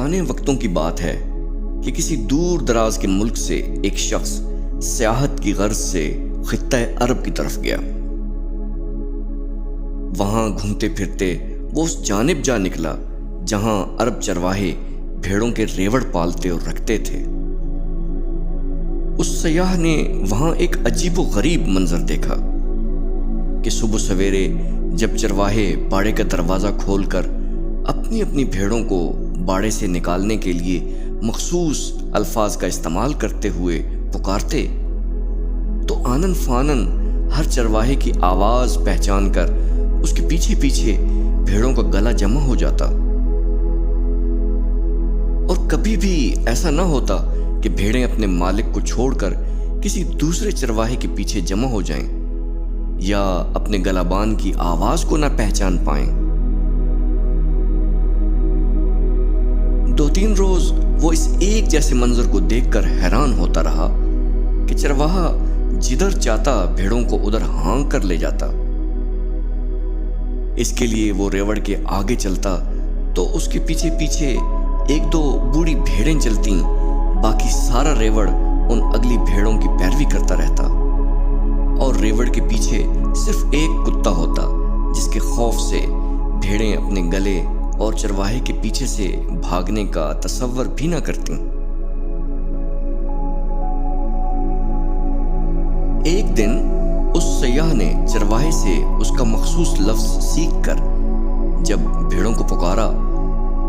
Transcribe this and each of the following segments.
پرانے وقتوں کی بات ہے کہ کسی دور دراز کے ملک سے ایک شخص سیاحت کی غرض سے خطہ عرب کی طرف گیا۔ وہاں گھومتے پھرتے وہ اس جانب جا نکلا جہاں عرب چرواہے بھیڑوں کے ریوڑ پالتے اور رکھتے تھے۔ اس سیاح نے وہاں ایک عجیب و غریب منظر دیکھا کہ صبح سویرے جب چرواہے باڑے کا دروازہ کھول کر اپنی اپنی بھیڑوں کو باڑے سے نکالنے کے لیے مخصوص الفاظ کا استعمال کرتے ہوئے پکارتے تو آنن فانن ہر چرواہے کی آواز پہچان کر اس کے پیچھے پیچھے بھیڑوں کا گلا جمع ہو جاتا، اور کبھی بھی ایسا نہ ہوتا کہ بھیڑیں اپنے مالک کو چھوڑ کر کسی دوسرے چرواہے کے پیچھے جمع ہو جائیں یا اپنے گلابان کی آواز کو نہ پہچان پائیں۔ 2-3 روز وہ اس ایک جیسے منظر کو دیکھ کر حیران ہوتا رہا کہ چرواہا جدھر چاہتا بھیڑوں کو ادھر ہانک کر لے جاتا۔ اس کے لیے وہ ریوڑ کے آگے چلتا تو اس کے پیچھے پیچھے 1-2 بوڑھی بھیڑیں چلتیں، باقی سارا ریوڑ ان اگلی بھیڑوں کی پیروی کرتا رہتا، اور ریوڑ کے پیچھے صرف ایک کتا ہوتا جس کے خوف سے بھیڑیں اپنے گلے اور چرواہے کے پیچھے سے بھاگنے کا تصور بھی نہ کرتیں۔ ایک دن اس سیاح نے چرواہے سے اس کا مخصوص لفظ سیکھ کر جب بھیڑوں کو پکارا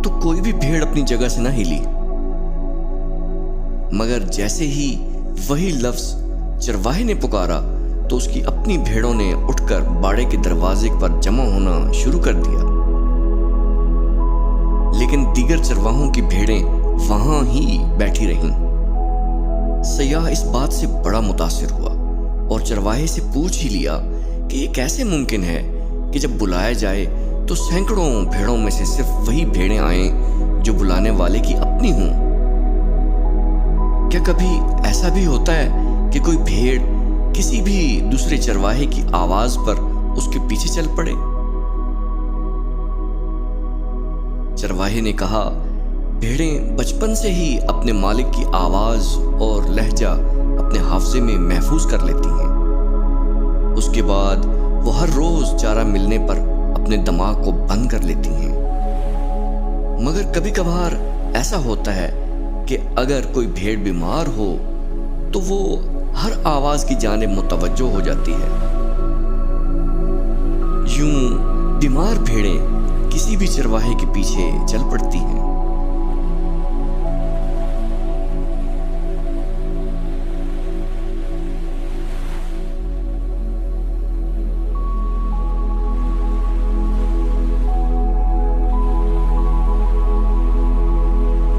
تو کوئی بھی بھیڑ اپنی جگہ سے نہ ہلی، مگر جیسے ہی وہی لفظ چرواہے نے پکارا تو اس کی اپنی بھیڑوں نے اٹھ کر باڑے کے دروازے پر جمع ہونا شروع کر دیا، لیکن دیگر چرواہوں کی بھیڑیں وہاں ہی بیٹھی رہیں۔ سیاح اس بات سے بڑا متاثر ہوا اور چرواہے سے پوچھ ہی لیا کہ یہ کیسے ممکن ہے کہ جب بلایا جائے تو سینکڑوں بھیڑوں میں سے صرف وہی بھیڑیں آئیں جو بلانے والے کی اپنی ہوں۔ کیا کبھی ایسا بھی ہوتا ہے کہ کوئی بھیڑ کسی بھی دوسرے چرواہے کی آواز پر اس کے پیچھے چل پڑے؟ چرواہے نے کہا، بھیڑیں بچپن سے ہی اپنے مالک کی آواز اور لہجہ اپنے حافظے میں محفوظ کر لیتی ہیں۔ اس کے بعد وہ ہر روز چارہ ملنے پر اپنے دماغ کو بند کر لیتی ہیں، مگر کبھی کبھار ایسا ہوتا ہے کہ اگر کوئی بھیڑ بیمار ہو تو وہ ہر آواز کی جانب متوجہ ہو جاتی ہے۔ یوں بیمار بھیڑیں کسی بھی چرواہے کے پیچھے چل پڑتی ہیں۔